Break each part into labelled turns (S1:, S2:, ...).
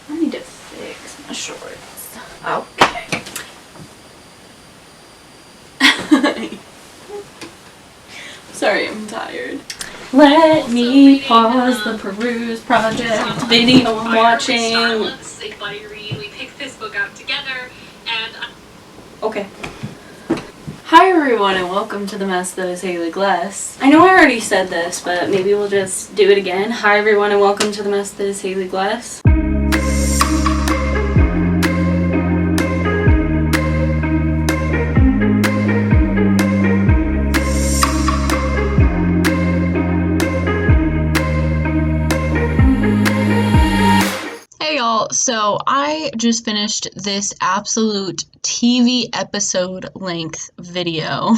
S1: I need to fix my shorts. Okay. Sorry, I'm tired. Let me pause the peruse project video I'm watching.
S2: This is a buddy read. We picked this book out together, and
S1: okay. Hi everyone and welcome to the mess that is Haley Glass. I know I already said this, but maybe we'll just do it again. Hi everyone and welcome to the mess that is Haley Glass.
S2: Hey y'all, so I just finished this absolute TV episode length video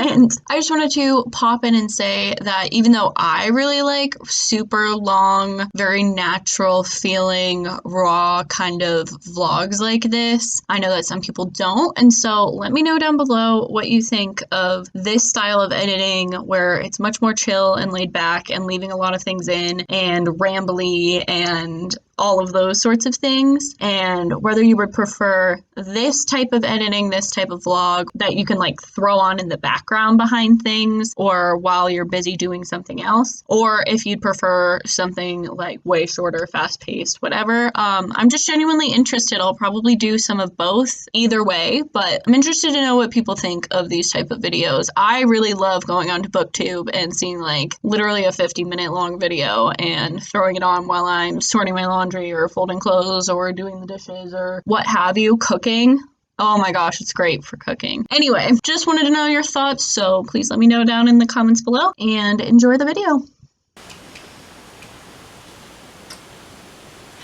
S2: and I just wanted to pop in and say that even though I really like super long, very natural feeling, raw kind of vlogs like this, I know that some people don't, and so let me know down below what you think of this style of editing where it's much more chill and laid back and leaving a lot of things in and rambly and all of those sorts of things, and whether you would prefer this type of editing, this type of vlog that you can like throw on in the background behind things or while you're busy doing something else, or if you'd prefer something like way shorter, fast-paced, whatever. I'm just genuinely interested. I'll probably do some of both either way, but I'm interested to know what people think of these type of videos. I really love going onto BookTube and seeing like literally a 50-minute long video and throwing it on while I'm sorting my laundry or folding clothes or doing the dishes or what have you, cooking. Oh my gosh, it's great for cooking. Anyway, just wanted to know your thoughts, so please let me know down in the comments below and enjoy the video.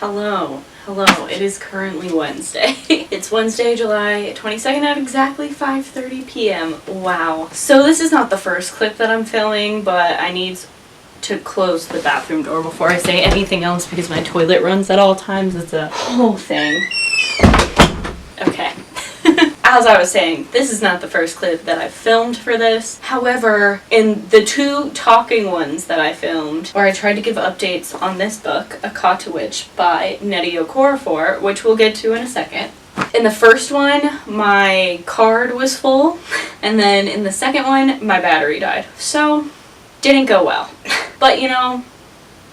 S1: Hello, it is currently Wednesday. It's Wednesday, July 22nd at exactly 5:30 p.m. Wow. So this is not the first clip that I'm filming, but I need to close the bathroom door before I say anything else because my toilet runs at all times. It's a whole thing. Okay. As I was saying, this is not the first clip that I've filmed for this. However, in the two talking ones that I filmed, where I tried to give updates on this book, Akata Witch by Nnedi Okorafor, which we'll get to in a second. In the first one, my card was full, and then in the second one, my battery died. So, didn't go well. But you know,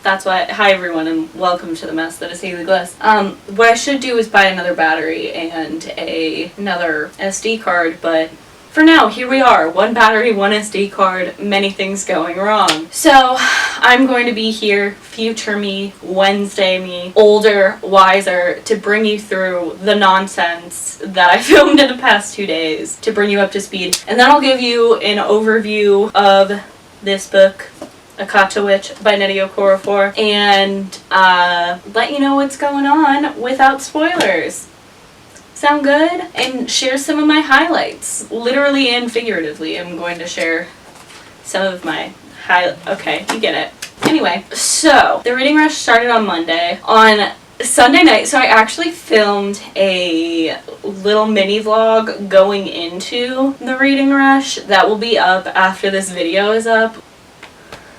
S1: that's why. Hi everyone and welcome to the mess that is Haley Glass. What I should do is buy another battery and another SD card, but for now, here we are. One battery, one SD card, many things going wrong. So, I'm going to be here, future me, Wednesday me, older, wiser, to bring you through the nonsense that I filmed in the past 2 days, to bring you up to speed. And then I'll give you an overview of this book, Akata Witch by Nnedi Okorafor, and let you know what's going on without spoilers. Sound good? And share some of my highlights. Literally and figuratively, I'm going to share some of my okay, you get it. Anyway, so the reading rush started on Monday. On Sunday night, so I actually filmed a little mini vlog going into the reading rush that will be up after this video is up.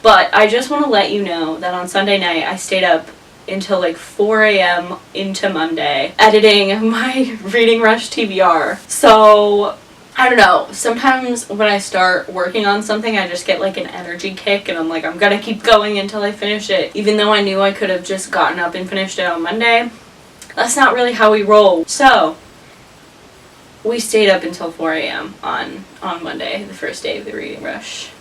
S1: But I just want to let you know that on Sunday night I stayed up until like 4 a.m. into Monday editing my reading rush TBR. So I don't know, sometimes when I start working on something I just get like an energy kick and I'm like, I'm gonna keep going until I finish it, even though I knew I could have just gotten up and finished it on Monday. That's not really how we roll. So we stayed up until 4 a.m. on Monday, the first day of the reading rush.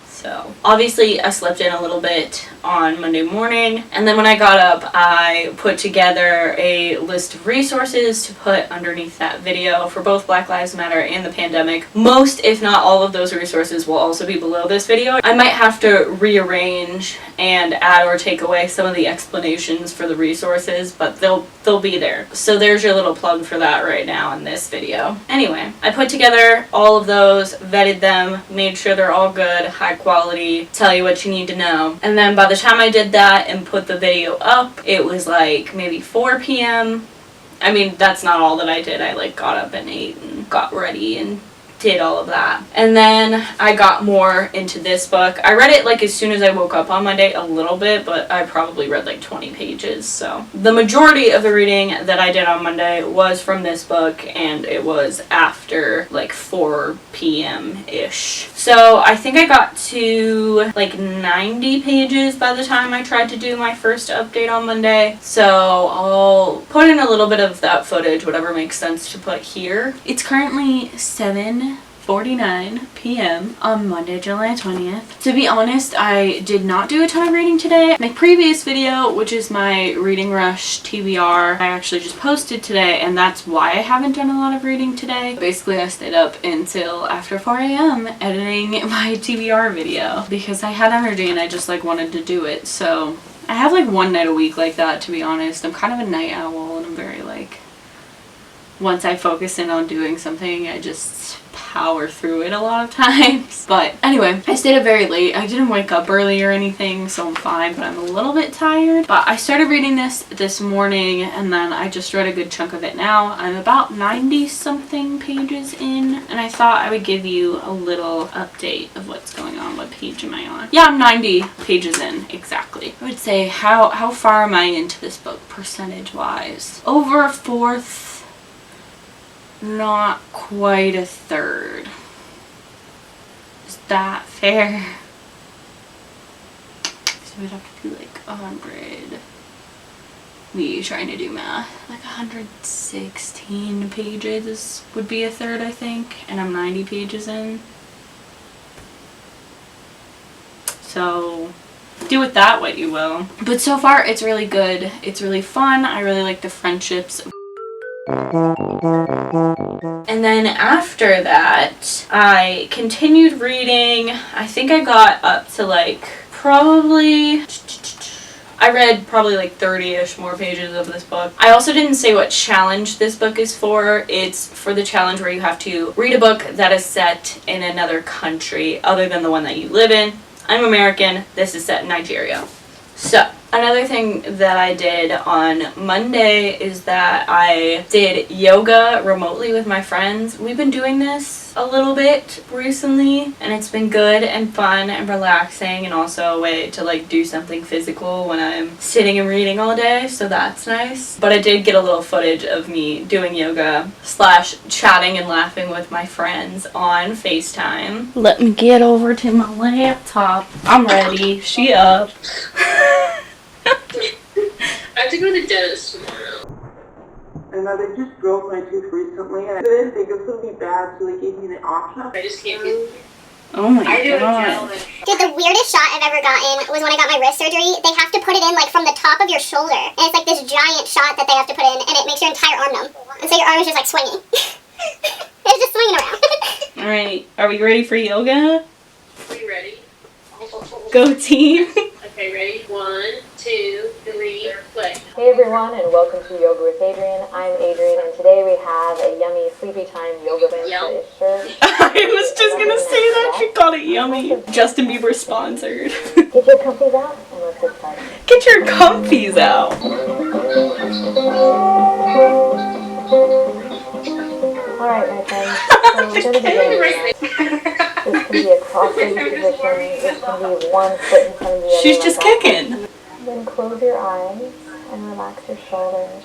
S1: So obviously I slept in a little bit on Monday morning, and then when I got up I put together a list of resources to put underneath that video for both Black Lives Matter and the pandemic. Most, if not all, of those resources will also be below this video. I might have to rearrange and add or take away some of the explanations for the resources, but they'll be there. So there's your little plug for that right now in this video. Anyway, I put together all of those, vetted them, made sure they're all good, high quality, tell you what you need to know. And then by the time I did that and put the video up, it was like maybe 4 p.m. I mean, that's not all that I did. I like got up and ate and got ready and did all of that. And then I got more into this book. I read it like as soon as I woke up on Monday a little bit, but I probably read like 20 pages. So the majority of the reading that I did on Monday was from this book, and it was after like 4 p.m.-ish. So I think I got to like 90 pages by the time I tried to do my first update on Monday. So I'll put in a little bit of that footage, whatever makes sense to put here. It's currently 7:49 p.m. on Monday, July 20th. To be honest, I did not do a ton of reading today. My previous video, which is my Reading Rush TBR, I actually just posted today, and that's why I haven't done a lot of reading today. Basically, I stayed up until after 4 a.m. editing my TBR video because I had energy and I just like wanted to do it. So I have like one night a week like that, to be honest. I'm kind of a night owl, and I'm very like, once I focus in on doing something, I just power through it a lot of times. But anyway, I stayed up very late. I didn't wake up early or anything, so I'm fine, but I'm a little bit tired. But I started reading this morning, and then I just read a good chunk of it now. I'm about 90 something pages in, and I thought I would give you a little update of what's going on. What page am I on? Yeah, I'm 90 pages in, exactly. I would say, how far am I into this book percentage wise? Over a fourth. Not quite a third. Is that fair? So we'd have to do like 100. Me trying to do math. Like 116 pages would be a third, I think. And I'm 90 pages in. So do with that what you will. But so far it's really good. It's really fun. I really like the friendships. And then after that, I continued reading. I think I got up to like I read probably like 30-ish more pages of this book. I also didn't say what challenge this book is for. It's for the challenge where you have to read a book that is set in another country other than the one that you live in. I'm American. This is set in Nigeria. So another thing that I did on Monday is that I did yoga remotely with my friends. We've been doing this a little bit recently, and it's been good and fun and relaxing, and also a way to like do something physical when I'm sitting and reading all day, so that's nice. But I did get a little footage of me doing yoga / chatting and laughing with my friends on FaceTime. Let me get over to my laptop. I'm ready. She up.
S3: I have to go to the dentist tomorrow.
S4: And they just broke my tooth recently. I didn't think it was going to be bad, so they gave me the option.
S3: I just can't get...
S1: Oh my god.
S5: Dude, the weirdest shot I've ever gotten was when I got my wrist surgery. They have to put it in like from the top of your shoulder. And it's like this giant shot that they have to put in, and it makes your entire arm numb. And so your arm is just like swinging. It's just swinging around.
S1: Alright, are we ready for yoga?
S3: Are you ready?
S1: Go team!
S3: Okay, ready? 1, 2, 3, play.
S6: Hey everyone, and welcome to Yoga with Adrian. I'm Adrian, and today we have a yummy sleepy time yoga band that is sure.
S1: I was just gonna say that. She called it yummy. Justin Bieber sponsored.
S6: Get your comfies out, and let's get started.
S1: Get your comfies out.
S6: Alright, my friends. So we're going to begin. This can be a cross-legged position. This can be one foot in front of the other.
S1: She's just kicking.
S6: Then close your eyes and relax your shoulders.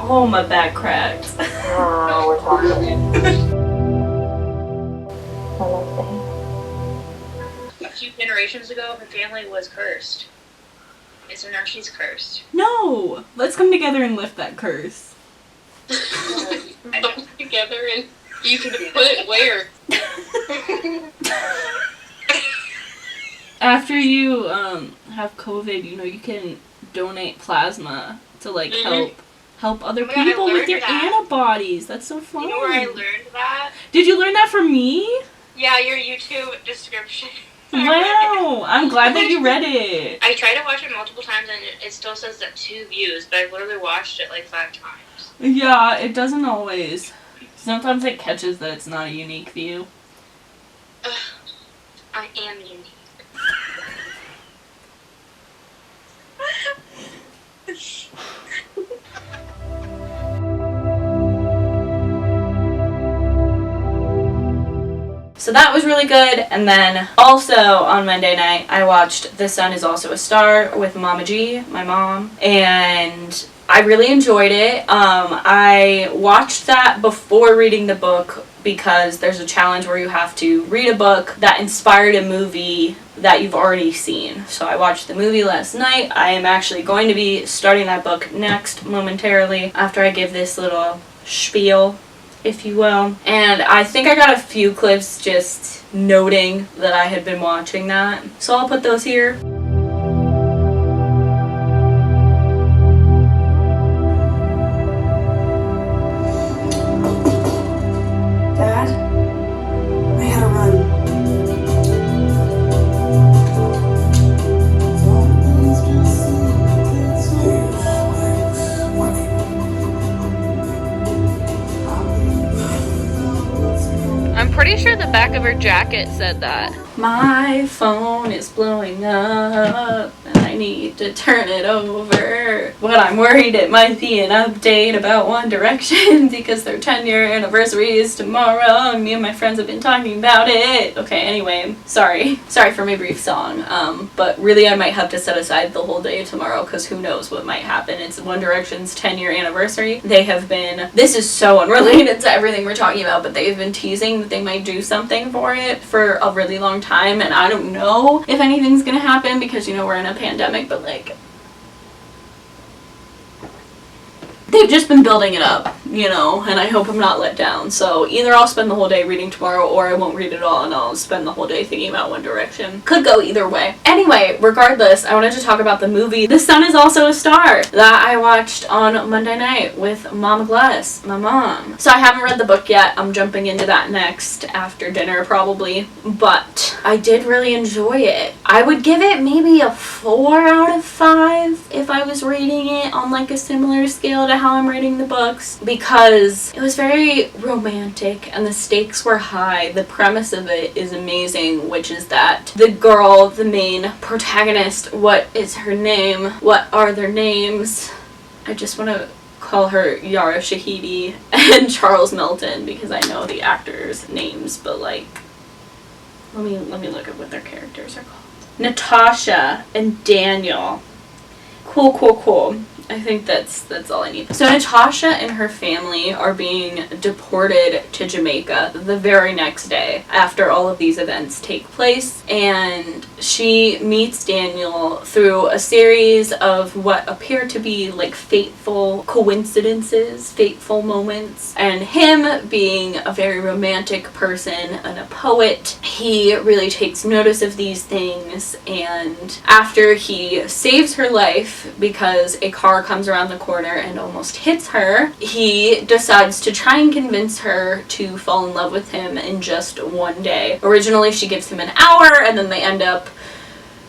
S1: Oh, my back cracked.
S6: Now we're talking. Namaste.
S3: A few generations ago, her family was cursed. And so now she's cursed.
S1: No! Let's come together and lift that curse.
S3: I don't together and you can put it where?
S1: After you have COVID, you can donate plasma to like help other people with your antibodies. That's so fun.
S3: You know where I learned that?
S1: Did you learn that from me?
S3: Yeah, your YouTube description.
S1: Wow, I'm glad that you read it.
S3: I tried to watch it multiple times and it still says that 2 views, but I've literally watched it like 5 times.
S1: Yeah, it doesn't always Sometimes it catches that it's not a unique view.
S3: I am unique.
S1: So that was really good. And then also on Monday night, I watched The Sun Is Also a Star with Mama G, my mom, and I really enjoyed it. I watched that before reading the book because there's a challenge where you have to read a book that inspired a movie that you've already seen. So I watched the movie last night. I am actually going to be starting that book next momentarily after I give this little spiel, if you will. And I think I got a few clips just noting that I had been watching that. So I'll put those here.
S4: Dad, I gotta run.
S1: I'm pretty sure the back of her jacket said that. My phone is blowing up and I need to turn it over. But I'm worried it might be an update about One Direction because their 10-year anniversary is tomorrow and me and my friends have been talking about it. Okay, anyway, sorry for my brief song. But really I might have to set aside the whole day tomorrow because who knows what might happen. It's One Direction's 10-year anniversary. They have been, this is so unrelated to everything we're talking about, but they've been teasing that they might do something for it for a really long time, and I don't know if anything's gonna happen because, you know, we're in a pandemic, but like, they've just been building it up, you know, and I hope I'm not let down. So either I'll spend the whole day reading tomorrow or I won't read it all and I'll spend the whole day thinking about One Direction. Could go either way. Anyway, regardless, I wanted to talk about the movie The Sun Is Also a Star that I watched on Monday night with Mama Bless, my mom. So I haven't read the book yet. I'm jumping into that next after dinner probably, but I did really enjoy it. I would give it maybe a 4 out of 5 if I was rating it on like a similar scale to how I'm rating the books, because it was very romantic and the stakes were high. The premise of it is amazing, which is that the girl, the main protagonist, what is her name? What are their names? I just want to call her Yara Shahidi and Charles Melton because I know the actors' names, but like, let me look at what their characters are called. Natasha and Daniel. Cool. I think that's all I need. So Natasha and her family are being deported to Jamaica the very next day after all of these events take place, and she meets Daniel through a series of what appear to be like fateful coincidences, fateful moments, and him being a very romantic person and a poet, he really takes notice of these things, and after he saves her life because a car comes around the corner and almost hits her, he decides to try and convince her to fall in love with him in just one day. Originally she gives him an hour and then they end up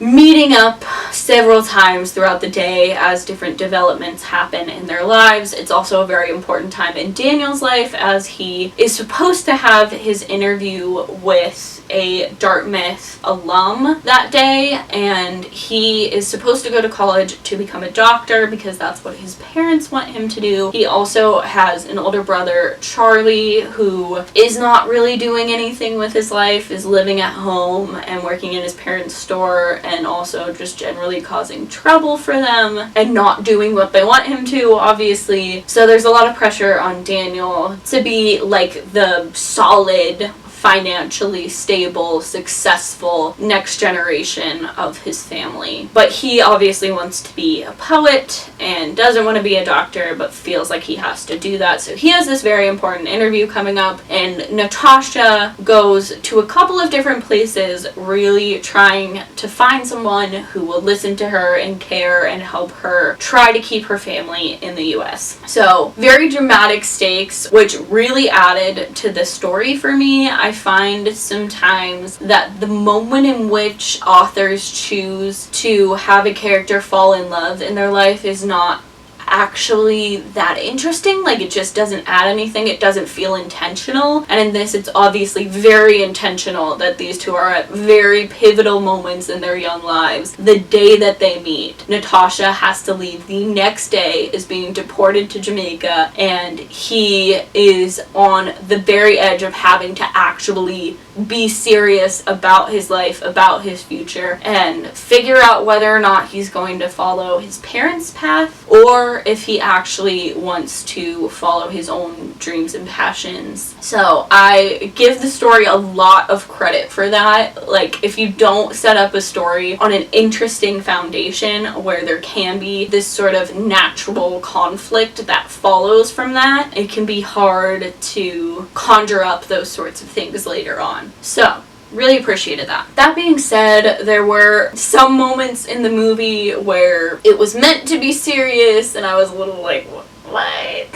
S1: meeting up several times throughout the day as different developments happen in their lives. It's also a very important time in Daniel's life as he is supposed to have his interview with a Dartmouth alum that day, and he is supposed to go to college to become a doctor because that's what his parents want him to do. He also has an older brother, Charlie, who is not really doing anything with his life, is living at home and working in his parents' store, and also just generally causing trouble for them and not doing what they want him to, obviously. So there's a lot of pressure on Daniel to be like the solid, financially stable, successful next generation of his family. But he obviously wants to be a poet and doesn't want to be a doctor, but feels like he has to do that. So he has this very important interview coming up, and Natasha goes to a couple of different places really trying to find someone who will listen to her and care and help her try to keep her family in the US. So very dramatic stakes, which really added to the story for me. I find sometimes that the moment in which authors choose to have a character fall in love in their life is not actually that interesting. Like, it just doesn't add anything. It doesn't feel intentional. And in this, it's obviously very intentional that these two are at very pivotal moments in their young lives. The day that they meet, Natasha has to leave. The next day is being deported to Jamaica, and he is on the very edge of having to actually be serious about his life, about his future, and figure out whether or not he's going to follow his parents' path, or if he actually wants to follow his own dreams and passions. So I give the story a lot of credit for that. Like, if you don't set up a story on an interesting foundation where there can be this sort of natural conflict that follows from that, it can be hard to conjure up those sorts of things later on. So, really appreciated that. That being said, there were some moments in the movie where it was meant to be serious, and I was a little like, what?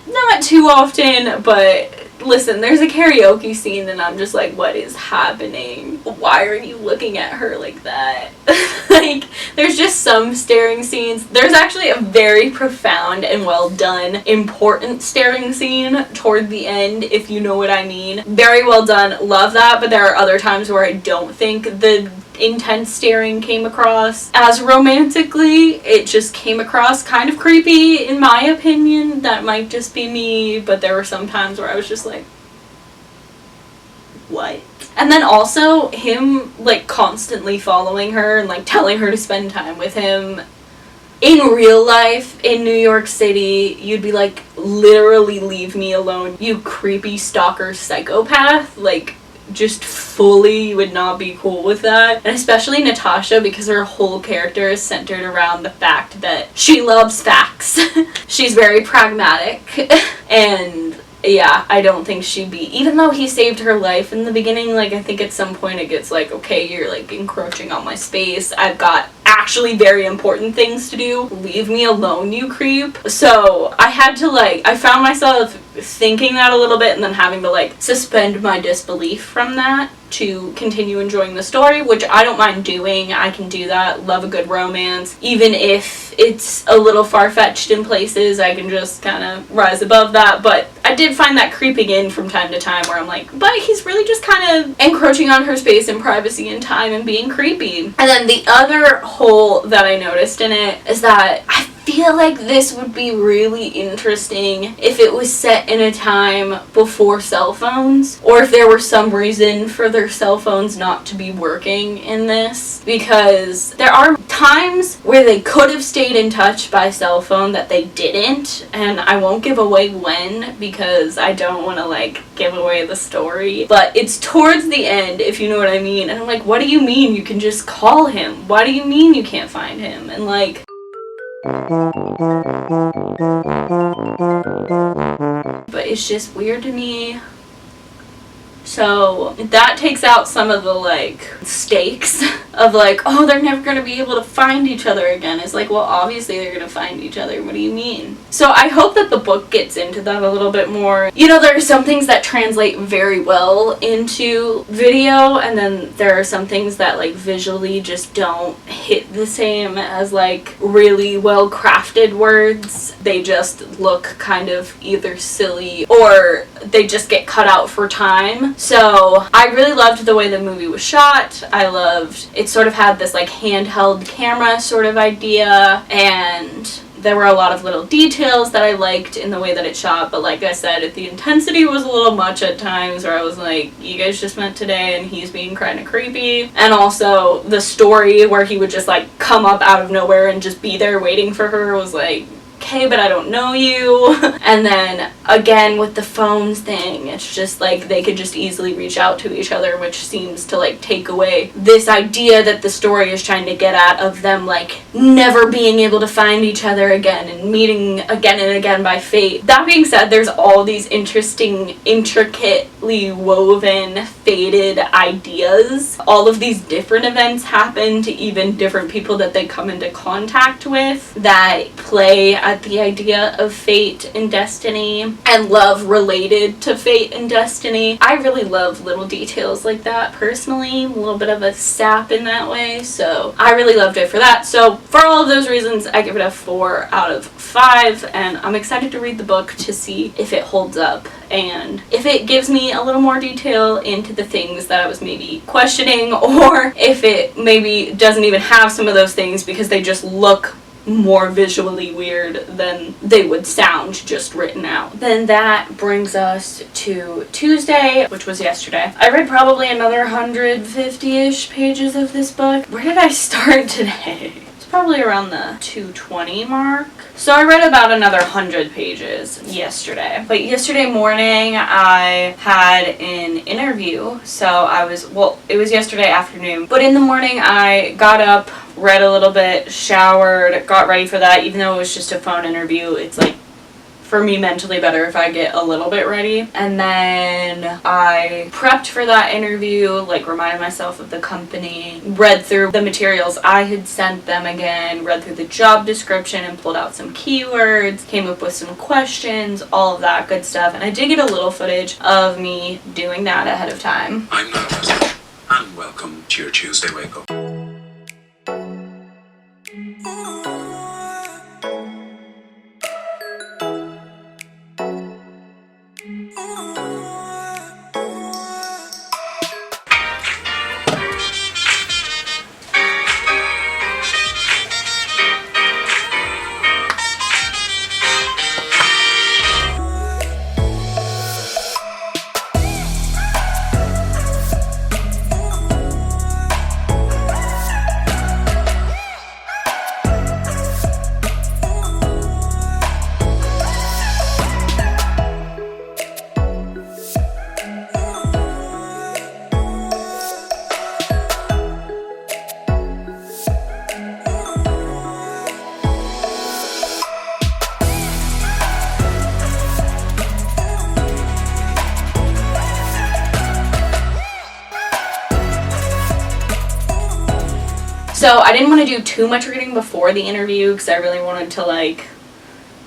S1: Not too often, but listen, there's a karaoke scene and I'm just like, what is happening? Why are you looking at her like that? Like, there's just some staring scenes. There's actually a very profound and well done, important staring scene toward the end, if you know what I mean. Very well done. Love that, but there are other times where I don't think the intense staring came across as romantically. It just came across kind of creepy, in my opinion. That might just be me, but there were some times where I was just like, what? And then also him like constantly following her and like telling her to spend time with him. In real life, in New York City, you'd be like, literally leave me alone, you creepy stalker psychopath. Like, just fully would not be cool with that. And especially Natasha, because her whole character is centered around the fact that she loves facts. She's very pragmatic. And yeah, I don't think she'd be, even though he saved her life in the beginning, like, I think at some point it gets like, okay, you're like encroaching on my space, I've got actually very important things to do, leave me alone, you creep. So I had to like, I found myself thinking that a little bit and then having to like suspend my disbelief from that to continue enjoying the story, which I don't mind doing. I can do that. Love a good romance. Even if it's a little far-fetched in places, I can just kind of rise above that. But I did find that creeping in from time to time where I'm like, but he's really just kind of encroaching on her space and privacy and time and being creepy. And then the other hole that I noticed in it is that I feel like this would be really interesting if it was set in a time before cell phones, or if there were some reason for their cell phones not to be working in this, because there are times where they could have stayed in touch by cell phone that they didn't, and I won't give away when because I don't want to like give away the story, but it's towards the end, if you know what I mean. And I'm like, what do you mean you can just call him? Why do you mean you can't find him? And like, but it's just weird to me. So that takes out some of the like stakes of like, oh, they're never going to be able to find each other again. It's like, well, obviously they're going to find each other. What do you mean? So I hope that the book gets into that a little bit more. You know, there are some things that translate very well into video, and then there are some things that like visually just don't hit the same as like really well crafted words. They just look kind of either silly or they just get cut out for time. So I really loved the way the movie was shot. I loved it. Sort of had this like handheld camera sort of idea, and there were a lot of little details that I liked in the way that it shot, but like I said, the intensity was a little much at times where I was like, you guys just met today and he's being kind of creepy. And also the story where he would just like come up out of nowhere and just be there waiting for her was like, okay, but I don't know you. And then again with the phones thing, it's just like they could just easily reach out to each other, which seems to like take away this idea that the story is trying to get at of them like never being able to find each other again and meeting again and again by fate. That being said, there's all these interesting, intricate intricately woven, faded ideas. All of these different events happen to even different people that they come into contact with that play at the idea of fate and destiny and love related to fate and destiny. I really love little details like that personally, a little bit of a sap in that way, so I really loved it for that. So for all of those reasons, I give it a 4 out of 5, and I'm excited to read the book to see if it holds up and if it gives me a little more detail into the things that I was maybe questioning, or if it maybe doesn't even have some of those things because they just look more visually weird than they would sound just written out. Then that brings us to Tuesday, which was yesterday. I read probably another 150-ish pages of this book. Where did I start today? It's probably around the 220 mark. So I read about another 100 pages yesterday. But yesterday morning I had an interview. So it was yesterday afternoon. But in the morning I got up, read a little bit, showered, got ready for that. Even though it was just a phone interview, it's like, for me, mentally better if I get a little bit ready. And then I prepped for that interview, like reminded myself of the company, read through the materials I had sent them again, read through the job description and pulled out some keywords, came up with some questions, all of that good stuff. And I did get a little footage of me doing that ahead of time.
S7: I'm Morrison, and welcome to your Tuesday Wake Up.
S1: So I didn't want to do too much reading before the interview because I really wanted to like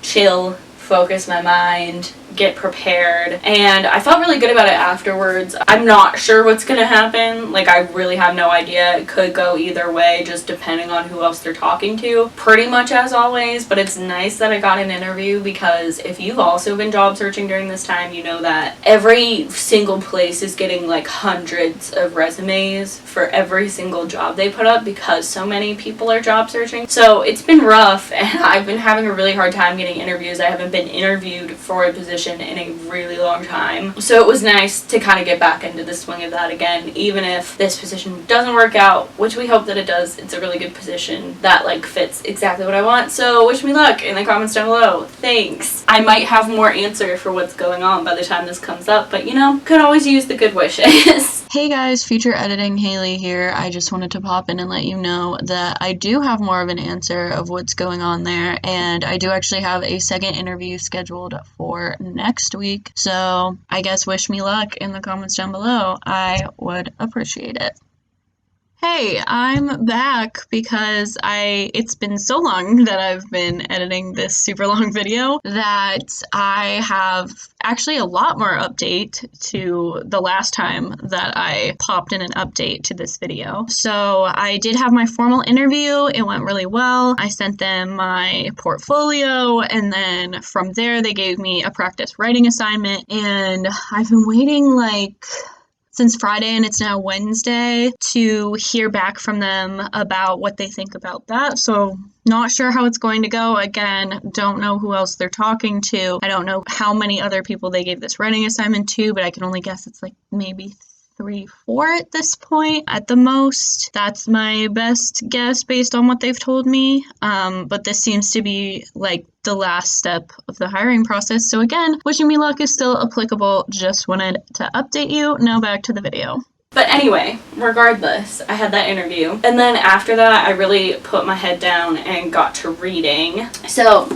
S1: chill, focus my mind, get prepared, and I felt really good about it afterwards. I'm not sure what's gonna happen. Like, I really have no idea. It could go either way, just depending on who else they're talking to, pretty much as always. But it's nice that I got an interview, because if you've also been job searching during this time, you know that every single place is getting like hundreds of resumes for every single job they put up because so many people are job searching. So it's been rough, and I've been having a really hard time getting interviews. I haven't been interviewed for a position in a really long time. So it was nice to kind of get back into the swing of that again, even if this position doesn't work out, which we hope that it does. It's a really good position that like fits exactly what I want. So wish me luck in the comments down below. Thanks. I might have more answer for what's going on by the time this comes up, but you know, could always use the good wishes.
S2: Hey guys, future editing Haley here. I just wanted to pop in and let you know that I do have more of an answer of what's going on there, and I do actually have a second interview scheduled for next week. So I guess wish me luck in the comments down below. I would appreciate it. Hey, I'm back because it's been so long that I've been editing this super long video that I have actually a lot more update to the last time that I popped in an update to this video. So I did have my formal interview. It went really well. I sent them my portfolio, and then from there they gave me a practice writing assignment, and I've been waiting like since Friday, and it's now Wednesday, to hear back from them about what they think about that. So not sure how it's going to go. Again, don't know who else they're talking to. I don't know how many other people they gave this writing assignment to, but I can only guess it's like maybe 3, 4 at this point at the most. That's my best guess based on what they've told me. But this seems to be like the last step of the hiring process. So again, wishing me luck is still applicable. Just wanted to update you. Now back to the video.
S1: But anyway, regardless, I had that interview. And then after that, I really put my head down and got to reading. So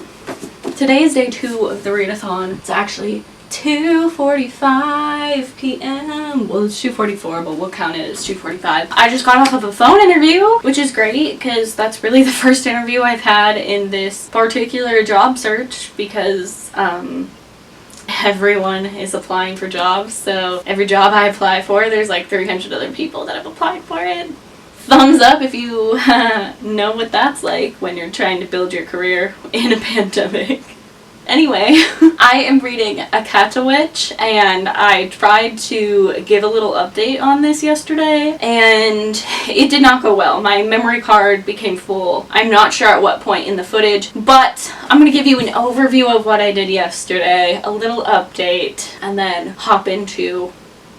S1: today is day 2 of the readathon. It's actually 2:45 p.m. Well, it's 2:44, but we'll count it as 2:45. I just got off of a phone interview, which is great because that's really the first interview I've had in this particular job search because everyone is applying for jobs. So every job I apply for, there's like 300 other people that have applied for it. Thumbs up if you know what that's like when you're trying to build your career in a pandemic. Anyway, I am reading Akata Witch, and I tried to give a little update on this yesterday, and it did not go well. My memory card became full. I'm not sure at what point in the footage, but I'm going to give you an overview of what I did yesterday, a little update, and then hop into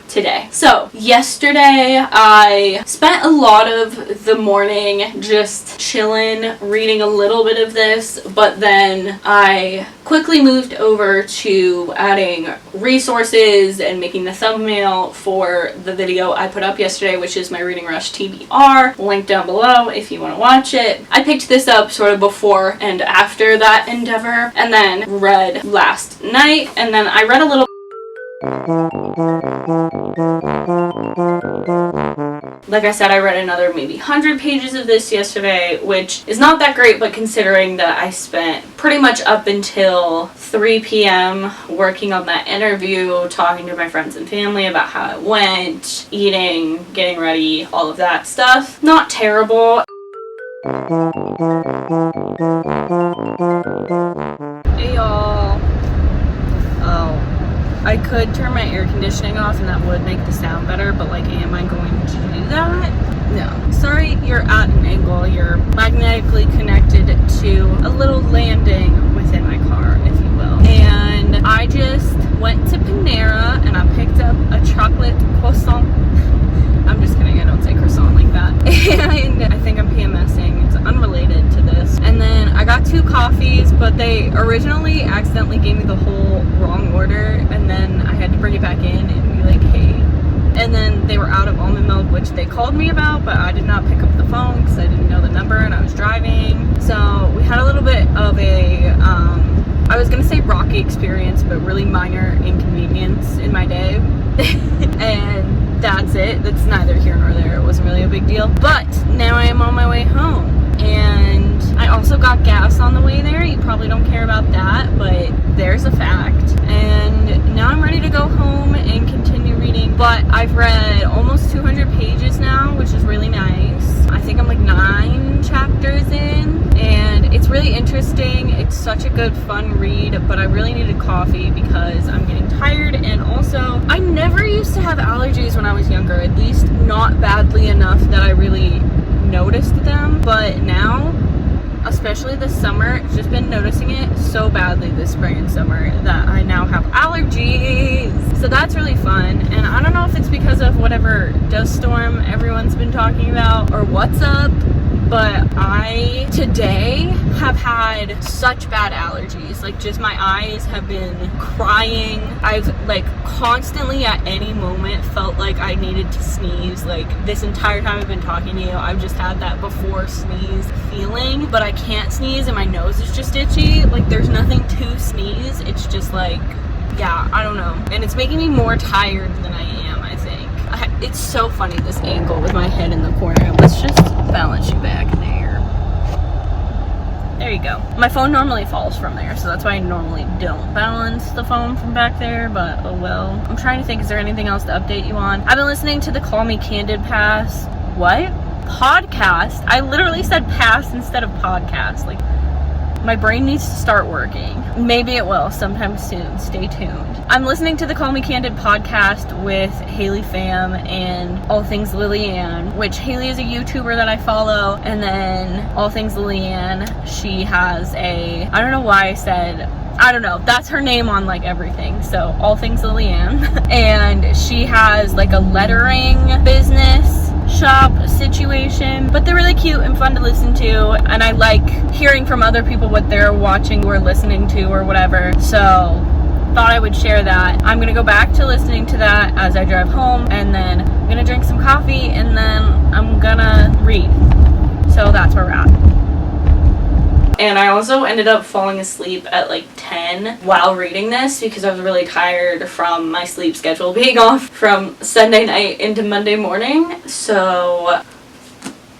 S1: today. So yesterday I spent a lot of the morning just chilling, reading a little bit of this, but then I quickly moved over to adding resources and making the thumbnail for the video I put up yesterday, which is my Reading Rush TBR, link down below if you want to watch it. I picked this up sort of before and after that endeavor, and then read last night, and then I read a little. Like I said, I read another maybe 100 pages of this yesterday, which is not that great, but considering that I spent pretty much up until 3 p.m. working on that interview, talking to my friends and family about how it went, eating, getting ready, all of that stuff. Not terrible. Hey y'all. Oh. I could turn my air conditioning off and that would make the sound better, but like, am I going to do that? No. Sorry, you're at an angle. You're magnetically connected to a little landing within my car, if you will. And I just went to Panera and I picked up a chocolate croissant. I'm just kidding, I don't say croissant like that. And I think I'm PMSing. It's unrelated to this. And then I got 2 coffees, but they originally accidentally gave me the whole wrong order, and then I had to bring it back in and be like, hey. And then they were out of almond milk, which they called me about, but I did not pick up the phone because I didn't know the number and I was driving. So we had a little bit of a, I was going to say rocky experience, but really minor inconvenience in my day. And that's it. That's neither here nor there. It wasn't really a big deal. But now I am on my way home. And I also got gas on the way there. You probably don't care about that, but there's a fact. And now I'm ready to go home and continue reading. But I've read almost 200 pages now, which is really nice. I think I'm like 9 chapters in. And it's really interesting. It's such a good, fun read, but I really needed coffee because I'm getting tired. And also, I never used to have allergies when I was younger, at least not badly enough that I really noticed them. But now, especially this summer, I've just been noticing it so badly this spring and summer that I now have allergies. So that's really fun. And I don't know if it's because of whatever dust storm everyone's been talking about or what's up, but I today have had such bad allergies. Like, just my eyes have been crying. I've like constantly at any moment felt like I needed to sneeze. Like, this entire time I've been talking to you, I've just had that before sneeze feeling, but I can't sneeze and my nose is just itchy. Like, there's nothing to sneeze. It's just like, yeah, I don't know. And it's making me more tired than I am, I think. It's so funny, this angle with my head in the corner. Let's just balance you back there. There you go. My phone normally falls from there, so that's why I normally don't balance the phone from back there, but oh well. I'm trying to think, is there anything else to update you on? I've been listening to the Call Me Candid Pass. What? Podcast? I literally said pass instead of podcast. Like, my brain needs to start working. Maybe it will sometime soon. Stay tuned. I'm listening to the Call Me Candid podcast with Haley Pham and All Things Lillian, which Haley is a YouTuber that I follow, and then All Things Lillian, she has a, I don't know why I said, I don't know, that's her name on like everything, so All Things Lillian. And she has like a lettering business shop situation, but they're really cute and fun to listen to, and I like hearing from other people what they're watching or listening to or whatever, so thought I would share that. I'm gonna go back to listening to that as I drive home, and then I'm gonna drink some coffee, and then I'm gonna read. So that's where we're at. And I also ended up falling asleep at like 10 while reading this because I was really tired from my sleep schedule being off from Sunday night into Monday morning. So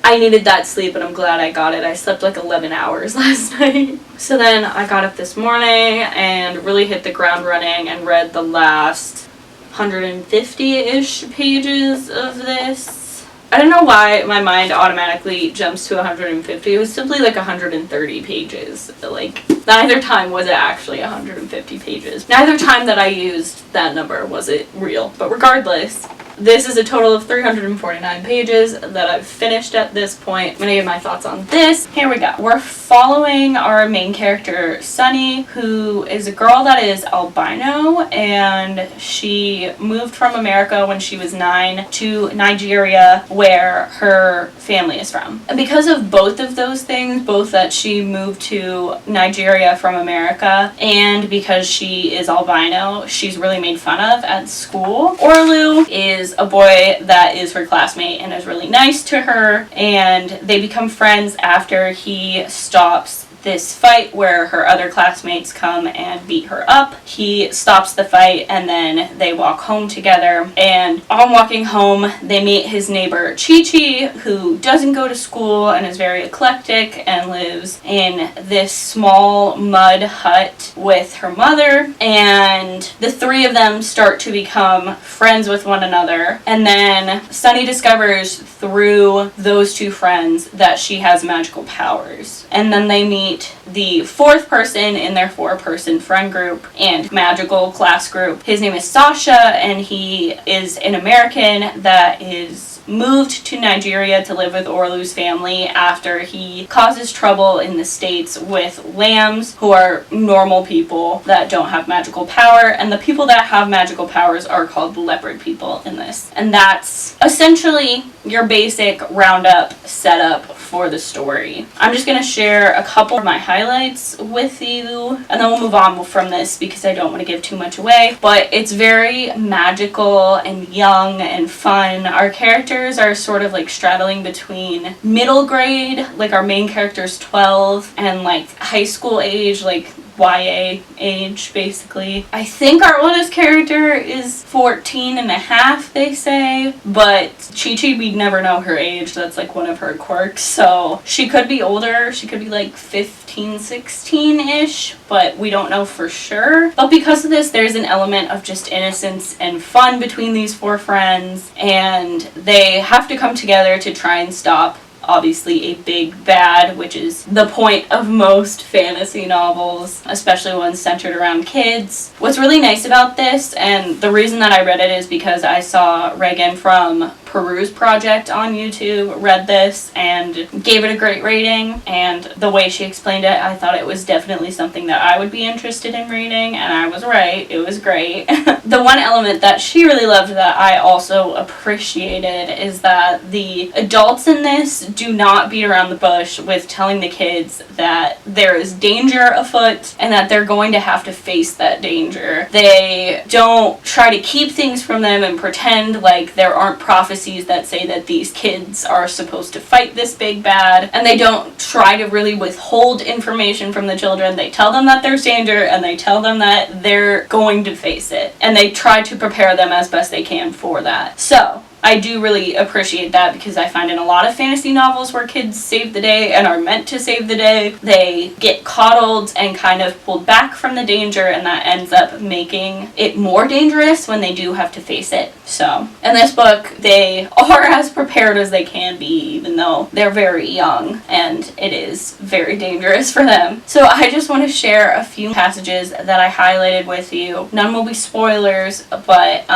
S1: I needed that sleep and I'm glad I got it. I slept like 11 hours last night. So then I got up this morning and really hit the ground running and read the last 150-ish pages of this. I don't know why my mind automatically jumps to 150. It was simply like 130 pages. Like, neither time was it actually 150 pages. Neither time that I used that number was it real. But regardless, this is a total of 349 pages that I've finished at this point. I'm gonna give my thoughts on this. Here we go. We're following our main character, Sunny, who is a girl that is albino, and she moved from America when she was 9 to Nigeria, where her family is from. And because of both of those things, both that she moved to Nigeria from America and because she is albino, she's really made fun of at school. Orlu is a boy that is her classmate and is really nice to her, and they become friends after he stops this fight where her other classmates come and beat her up. He stops the fight and then they walk home together, and on walking home they meet his neighbor Chi-Chi, who doesn't go to school and is very eclectic and lives in this small mud hut with her mother, and the three of them start to become friends with one another. And then Sunny discovers through those two friends that she has magical powers, and then they meet the fourth person in their 4-person friend group and magical class group. His name is Sasha, and he is an American that is moved to Nigeria to live with Orlu's family after he causes trouble in the States with lambs who are normal people that don't have magical power, and the people that have magical powers are called leopard people in this. And that's essentially your basic roundup setup for the story. I'm just gonna share a couple of my highlights with you, and then we'll move on from this because I don't want to give too much away. But it's very magical and young and fun. Our characters are sort of like straddling between middle grade, like our main character's 12, and like high school age, like YA age, basically. I think our oldest character is 14 and a half, they say, but Chi-Chi, we'd never know her age. That's like one of her quirks, so she could be older. She could be like 15, 16-ish, but we don't know for sure. But because of this, there's an element of just innocence and fun between these 4 friends, and they have to come together to try and stop, obviously, a big bad, which is the point of most fantasy novels, especially ones centered around kids. What's really nice about this, and the reason that I read it is because I saw Reagan from Peruse Project on YouTube read this and gave it a great rating, and the way she explained it, I thought it was definitely something that I would be interested in reading, and I was right. It was great. The one element that she really loved that I also appreciated is that the adults in this do not beat around the bush with telling the kids that there is danger afoot and that they're going to have to face that danger. They don't try to keep things from them and pretend like there aren't prophecies that say that these kids are supposed to fight this big bad, and they don't try to really withhold information from the children. They tell them that there's danger and they tell them that they're going to face it, and they try to prepare them as best they can for that. So I do really appreciate that, because I find in a lot of fantasy novels where kids save the day and are meant to save the day, they get coddled and kind of pulled back from the danger, and that ends up making it more dangerous when they do have to face it. So in this book, they are as prepared as they can be, even though they're very young and it is very dangerous for them. So I just want to share a few passages that I highlighted with you. None will be spoilers, but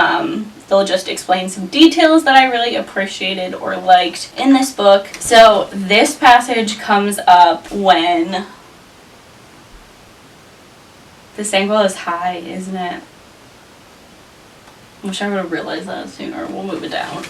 S1: they'll just explain some details that I really appreciated or liked in this book. So this passage comes up when this angle is high, isn't it? Wish I would have realized that sooner. We'll move it down.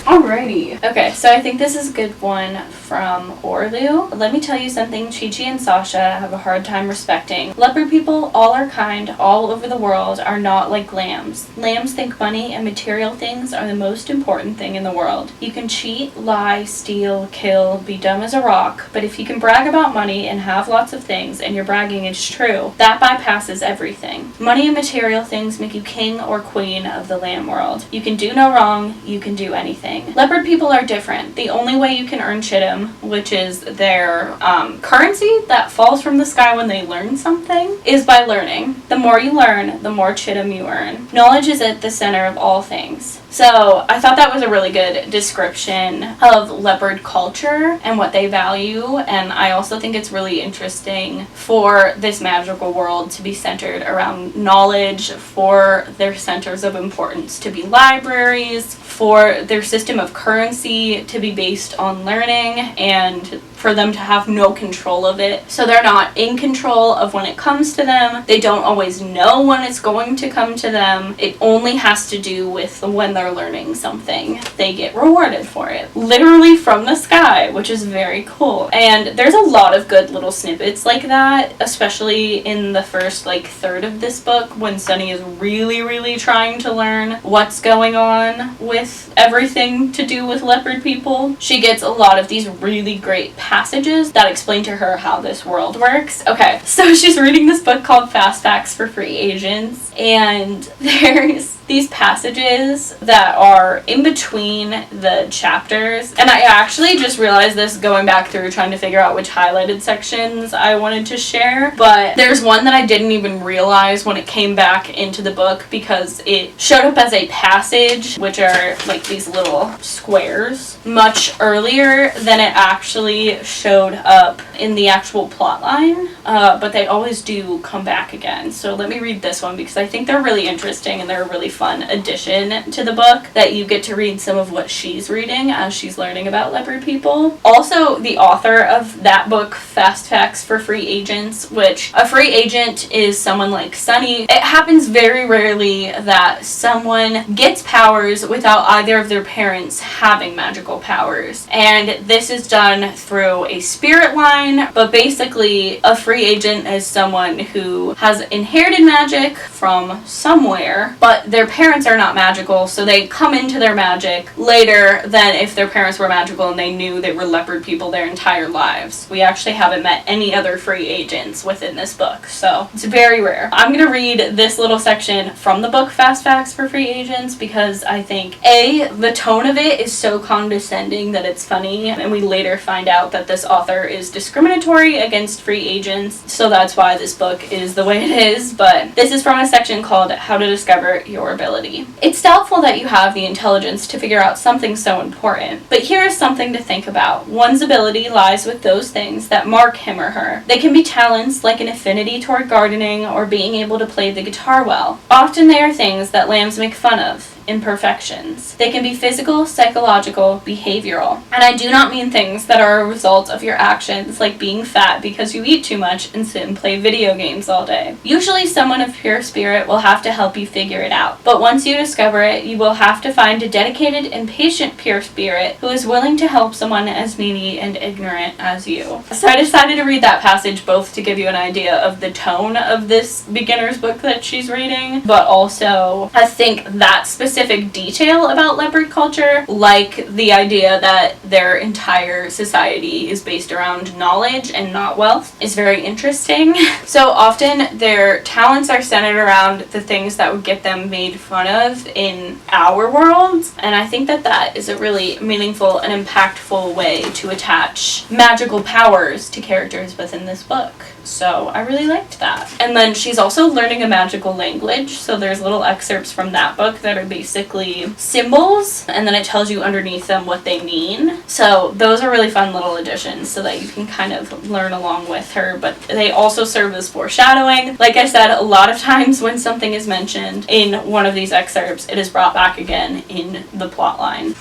S1: Alrighty. Okay, so I think this is a good one from Orlu. Let me tell you something Chi-Chi and Sasha have a hard time respecting. Leopard people, all are kind, all over the world, are not like lambs. Lambs think money and material things are the most important thing in the world. You can cheat, lie, steal, kill, be dumb as a rock, but if you can brag about money and have lots of things and your bragging is true, that bypasses everything. Money and material things make you king or queen of the lamb world. You can do no wrong, you can do anything. Leopard people are different. The only way you can earn chitim, which is their currency that falls from the sky when they learn something, is by learning. The more you learn, the more chitim you earn. Knowledge is at the center of all things. So I thought that was a really good description of leopard culture and what they value, and I also think it's really interesting for this magical world to be centered around knowledge, for their centers of importance to be libraries, for their system of currency to be based on learning, and for them to have no control of it. So they're not in control of when it comes to them. They don't always know when it's going to come to them. It only has to do with when they're learning something. They get rewarded for it. Literally from the sky, which is very cool. And there's a lot of good little snippets like that, especially in the first third of this book when Sunny is really trying to learn what's going on with everything to do with leopard people. She gets a lot of these really great passages that explain to her how this world works. Okay, so she's reading this book called Fast Facts for Free Agents, and there's these passages that are in between the chapters, and I actually just realized this going back through trying to figure out which highlighted sections I wanted to share, but there's one that I didn't even realize when it came back into the book because it showed up as a passage, which are these little squares, much earlier than it actually showed up in the actual plot line, but they always do come back again. So let me read this one because I think they're really interesting and they're a really fun addition to the book that you get to read some of what she's reading as she's learning about leopard people. Also, the author of that book, Fast Facts for Free Agents, which a free agent is someone like Sunny. It happens very rarely that someone gets powers without either of their parents having magical powers. And this is done through a spirit line, but basically a free agent is someone who has inherited magic from somewhere, but their parents are not magical, so they come into their magic later than if their parents were magical and they knew they were leopard people their entire lives. We actually haven't met any other free agents within this book, so it's very rare. I'm going to read this little section from the book Fast Facts for Free Agents because I think the tone of it is so condescending that it's funny, and we later find out that this author is discriminatory against free agents, so that's why this book is the way it is. But this is from a section called How to Discover Your Ability. It's doubtful that you have the intelligence to figure out something so important, but here is something to think about. One's ability lies with those things that mark him or her. They can be talents like an affinity toward gardening or being able to play the guitar well. Often they are things that lambs make fun of. Imperfections. They can be physical, psychological, behavioral. And I do not mean things that are a result of your actions, like being fat because you eat too much and sit and play video games all day. Usually someone of pure spirit will have to help you figure it out. But once you discover it, you will have to find a dedicated and patient pure spirit who is willing to help someone as needy and ignorant as you. So I decided to read that passage both to give you an idea of the tone of this beginner's book that she's reading, but also I think that specific detail about leopard culture, like the idea that their entire society is based around knowledge and not wealth, is very interesting. So often their talents are centered around the things that would get them made fun of in our world, and I think that that is a really meaningful and impactful way to attach magical powers to characters within this book. So I really liked that. And then she's also learning a magical language, so there's little excerpts from that book that are basically symbols, and then it tells you underneath them what they mean. So those are really fun little additions so that you can kind of learn along with her, but they also serve as foreshadowing. Like I said, a lot of times when something is mentioned in one of these excerpts, it is brought back again in the plot line.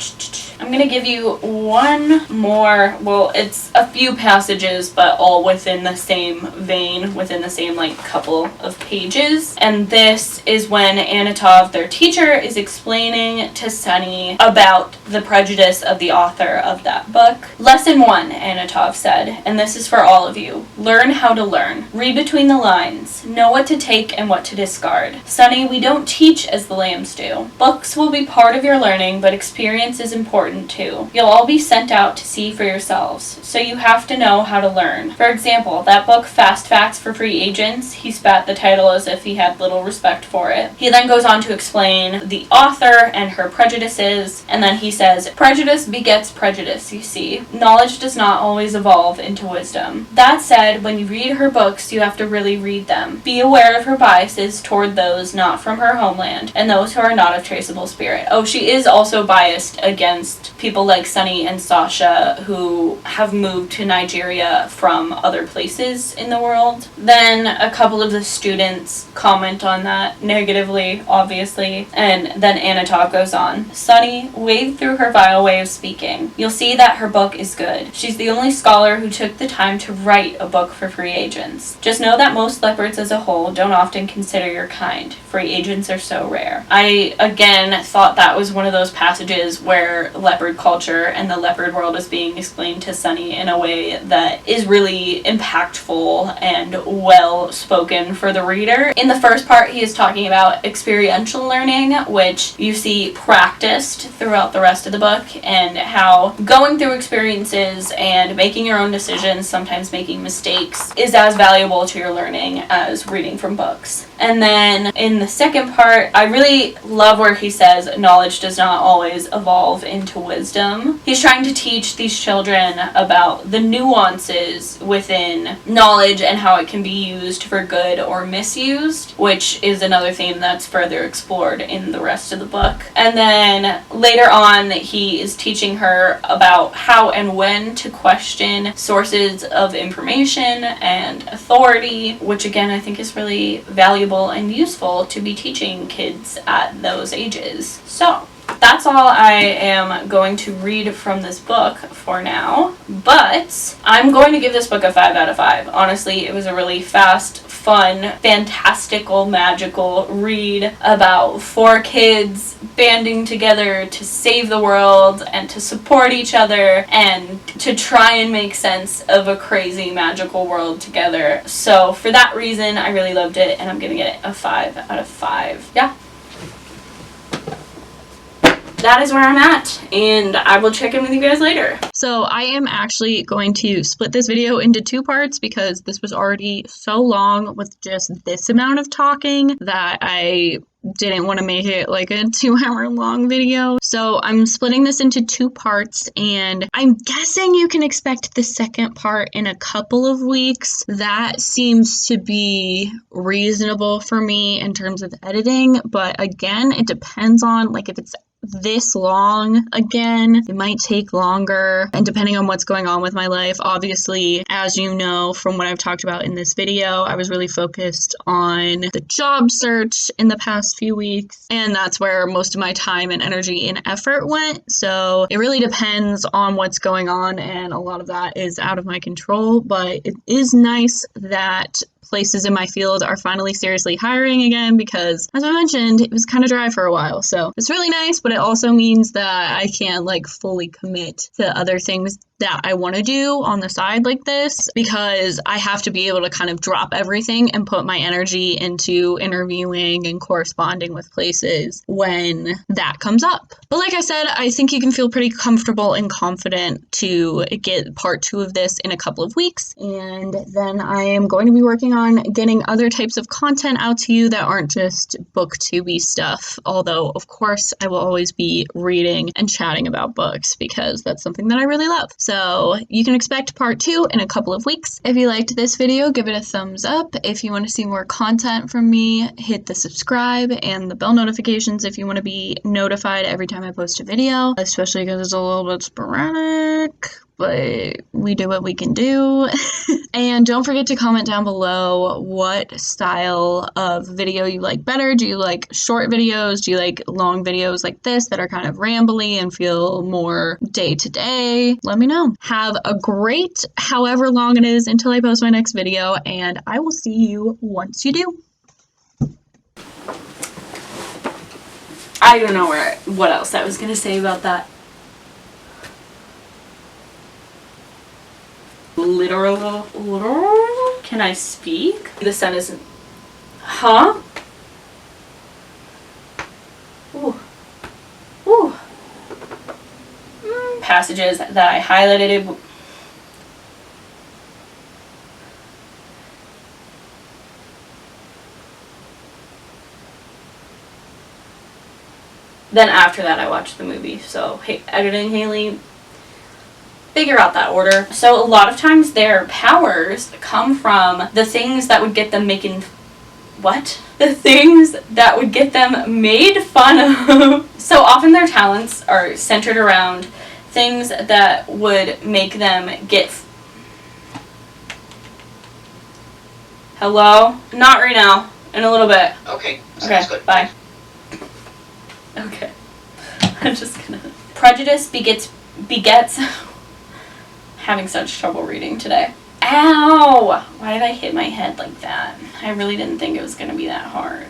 S1: I'm going to give you one more, well, it's a few passages, but all within the same vein within the same like couple of pages. And this is when Anatov, their teacher, is explaining to Sunny about the prejudice of the author of that book. Lesson 1, Anatov said, and this is for all of you. Learn how to learn. Read between the lines. Know what to take and what to discard. Sunny, we don't teach as the lambs do. Books will be part of your learning, but experience is important too. You'll all be sent out to see for yourselves, so you have to know how to learn. For example, that book Fast Facts for Free Agents, he spat the title as if he had little respect for it. He then goes on to explain the author and her prejudices, and then he says, prejudice begets prejudice, you see. Knowledge does not always evolve into wisdom. That said, when you read her books, you have to really read them. Be aware of her biases toward those not from her homeland, and those who are not of traceable spirit. Oh, she is also biased against people like Sunny and Sasha who have moved to Nigeria from other places in the world. Then a couple of the students comment on that negatively, obviously, and then Anatov goes on. Sunny, wade through her vile way of speaking. You'll see that her book is good. She's the only scholar who took the time to write a book for free agents. Just know that most leopards as a whole don't often consider your kind. Free agents are so rare. I, again, thought that was one of those passages where leopard culture and the leopard world is being explained to Sunny in a way that is really impactful and well spoken for the reader. In the first part, he is talking about experiential learning, which you see practiced throughout the rest of the book, and how going through experiences and making your own decisions, sometimes making mistakes, is as valuable to your learning as reading from books. And then in the second part, I really love where he says knowledge does not always evolve into wisdom. He's trying to teach these children about the nuances within knowledge and how it can be used for good or misused, which is another theme that's further explored in the rest of the book. And then later on, he is teaching her about how and when to question sources of information and authority, which again I think is really valuable and useful to be teaching kids at those ages. So that's all I am going to read from this book for now, but I'm going to give this book a 5 out of 5. Honestly, it was a really fast, fun, fantastical, magical read about 4 kids banding together to save the world and to support each other and to try and make sense of a crazy magical world together. So for that reason, I really loved it, and I'm giving it a 5 out of 5. Yeah. That is where I'm at, and I will check in with you guys later.
S2: So I am actually going to split this video into 2 parts because this was already so long with just this amount of talking that I didn't want to make it like a 2-hour long video. So I'm splitting this into 2 parts, and I'm guessing you can expect the second part in a couple of weeks. That seems to be reasonable for me in terms of editing, but again, it depends on like if it's this long again, it might take longer, and depending on what's going on with my life. Obviously, as you know from what I've talked about in this video, I was really focused on the job search in the past few weeks, and that's where most of my time and energy and effort went. So it really depends on what's going on, and a lot of that is out of my control, but it is nice that places in my field are finally seriously hiring again, because as I mentioned, it was kind of dry for a while. So it's really nice, but it also means that I can't like fully commit to other things that I want to do on the side like this, because I have to be able to kind of drop everything and put my energy into interviewing and corresponding with places when that comes up. But like I said, I think you can feel pretty comfortable and confident to get part 2 of this in a couple of weeks, and then I am going to be working on getting other types of content out to you that aren't just booktube-y stuff, although of course I will always be reading and chatting about books because that's something that I really love. So you can expect part 2 in a couple of weeks. If you liked this video, give it a thumbs up. If you want to see more content from me, hit the subscribe and the bell notifications if you want to be notified every time I post a video, especially because it's a little bit sporadic. but we do what we can do. And don't forget to comment down below what style of video you like better. Do you like short videos? Do you like long videos like this that are kind of rambly and feel more day to day? Let me know. Have a great however long it is until I post my next video, and I will see you once you do.
S1: I don't know what else I was gonna say about that. Literal? Can I speak? The sun isn't. Huh? Ooh. Ooh. Passages that I highlighted. Then after that I watched the movie. So, hey, editing Haley, figure out that order. So a lot of times their powers come from the things that would get them making... What? The things that would get them made fun of. So often their talents are centered around things that would make them get... Hello? Not right now. In a little bit.
S8: Okay,
S1: Okay,
S8: good.
S1: Bye. Okay. I'm just gonna... Prejudice begets... Having such trouble reading today. Ow! Why did I hit my head like that? I really didn't think it was gonna be that hard.